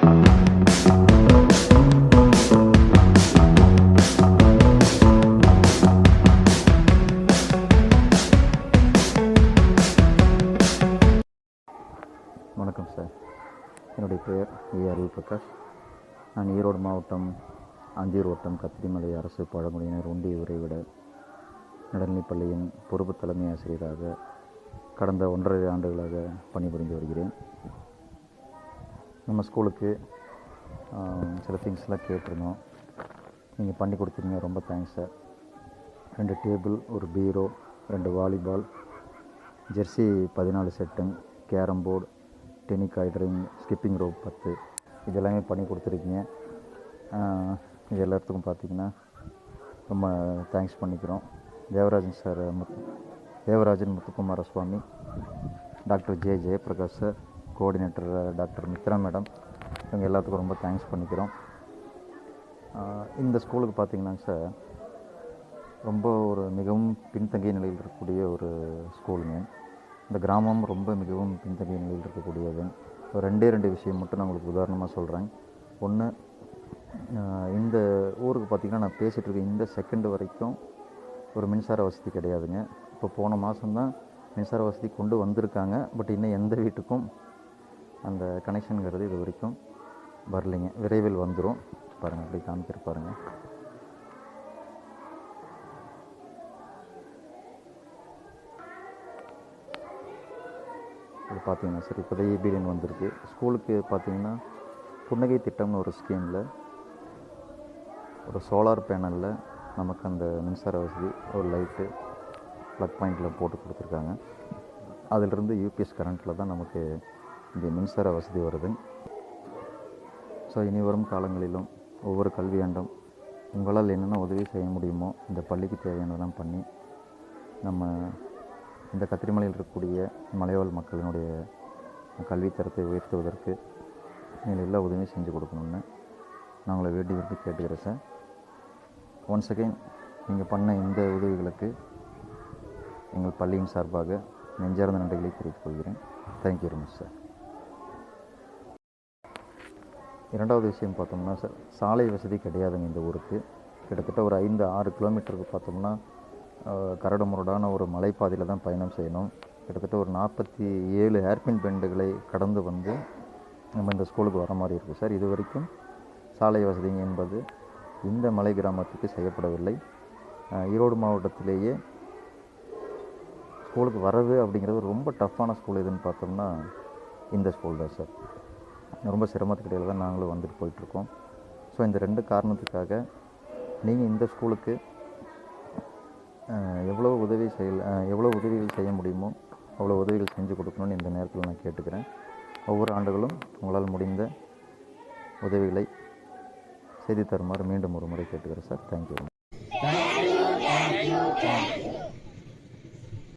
வணக்கம் சார். என்னுடைய பெயர் அருள் பிரகாஷ். நான் ஈரோடு மாவட்டம் அந்தியூர் வட்டம் கத்திரிமலை அரசு பழங்குடியினர் ஒன்றிய உறைவிட நடுநிலைப்பள்ளியின் பொறுப்பு தலைமை ஆசிரியராக கடந்த 1.5 ஆண்டுகளாக பணிபுரிந்து வருகிறேன். நம்ம ஸ்கூலுக்கு சில திங்ஸ்லாம் கேட்டிருந்தோம், நீங்கள் பண்ணி கொடுத்துருங்க, ரொம்ப தேங்க்ஸ் சார். 2 டேபிள், ஒரு பீரோ, 2 வாலிபால், ஜெர்சி 14 செட்டுங்க, carrom board, tennikoit ring, skipping rope 10, இதெல்லாமே பண்ணி கொடுத்துருக்கீங்க. இது எல்லாத்துக்கும் பார்த்திங்கன்னா ரொம்ப தேங்க்ஸ் பண்ணிக்கிறோம். Devarajan Muthukumara Swamy, doctor Jayaprakash sir, coordinator doctor Mitra madam, இவங்க எல்லாத்துக்கும் ரொம்ப தேங்க்ஸ் பண்ணிக்கிறோம். இந்த ஸ்கூலுக்கு பார்த்திங்கன்னாங்க சார், ரொம்ப மிகவும் பின்தங்கிய நிலையில் இருக்கக்கூடிய ஒரு ஸ்கூலுங்க. இந்த கிராமம் ரொம்ப மிகவும் பின்தங்கிய நிலையில் இருக்கக்கூடியது. ஒரு 2 விஷயம் மட்டும் நான் உங்களுக்கு உதாரணமாக சொல்கிறேன். ஒன்று, இந்த ஊருக்கு பார்த்திங்கன்னா நான் பேசிகிட்டு இருக்கேன் இந்த செகண்ட் வரைக்கும் ஒரு மின்சார வசதி கிடையாதுங்க. இப்போ போன மாதம்தான் மின்சார வசதி கொண்டு வந்திருக்காங்க. பட் இன்னும் எந்த வீட்டுக்கும் அந்த கனெக்ஷனுங்கிறது இது வரைக்கும் வரலைங்க. விரைவில் வந்துடும். பாருங்கள், அப்படி காமிக்கிற பாருங்கள். இது பார்த்திங்கன்னா சார், இப்போ தான் EB வந்திருக்கு. ஸ்கூலுக்கு பார்த்திங்கன்னா புன்னகை திட்டம்னு ஒரு ஸ்கீமில் ஒரு சோலார் பேனலில் நமக்கு அந்த மின்சார வசதி, ஒரு லைட்டு ப்ளக் பாயிண்டில் போட்டு கொடுத்துருக்காங்க. அதிலிருந்து UPS கரண்ட்டில் தான் நமக்கு இந்த மின்சார வசதி வருது. ஸோ இனி வரும் காலங்களிலும் ஒவ்வொரு கல்வியாண்டும் உங்களால் என்னென்ன உதவி செய்ய முடியுமோ இந்த பள்ளிக்கு தேவையானதெல்லாம் பண்ணி நம்ம இந்த கத்திரிமலையில் இருக்கக்கூடிய மலைவாழ் மக்களினுடைய கல்வித்தரத்தை உயர்த்துவதற்கு நீங்கள் எல்லா உதவியும் செஞ்சு கொடுக்கணும்னு நான் உங்களை விரும்பி கேட்டுக்கிறேன் சார். ஒன்ஸ் அகைன், நீங்கள் பண்ண இந்த உதவிகளுக்கு எங்கள் பள்ளியின் சார்பாக நெஞ்சார்ந்த நன்றிகளை தெரிவித்துக் கொள்கிறேன். Thank you very much sir. 2வது விஷயம் பார்த்தோம்னா சார், சாலை வசதி கிடையாதுங்க இந்த ஊருக்கு. கிட்டத்தட்ட ஒரு 5-6 கிலோமீட்டருக்கு பார்த்தோம்னா கரடுமுரடான ஒரு மலைப்பாதையில் தான் பயணம் செய்யணும். கிட்டத்தட்ட ஒரு 47 ஹேர்பின் பெண்டுகளை கடந்து வந்து நம்ம இந்த ஸ்கூலுக்கு வர மாதிரி இருக்குது சார். இது வரைக்கும் சாலை வசதி என்பது இந்த மலை கிராமத்துக்கு செய்யப்படவில்லை. ஈரோடு மாவட்டத்திலேயே ஸ்கூலுக்கு வர்றது அப்படிங்கிறது ரொம்ப டஃப்பான ஸ்கூல் எதுன்னு பார்த்தோம்னா இந்த ஸ்கூல் தான் சார். ரொம்ப சிரமத்துக்கிடையில் தான் நாங்களும் வந்துட்டு போயிட்டுருக்கோம். ஸோ இந்த 2 காரணத்துக்காக நீங்கள் இந்த ஸ்கூலுக்கு எவ்வளோ உதவிகள் செய்ய முடியுமோ அவ்வளோ உதவிகள் செஞ்சு கொடுக்கணும்னு இந்த நேரத்தில் நான் கேட்டுக்கிறேன். ஒவ்வொரு ஆண்டுகளும் உங்களால் முடிந்த உதவிகளை செய்து தருமாறு மீண்டும் ஒரு முறை கேட்டுக்கிறேன் சார். தேங்க்யூ.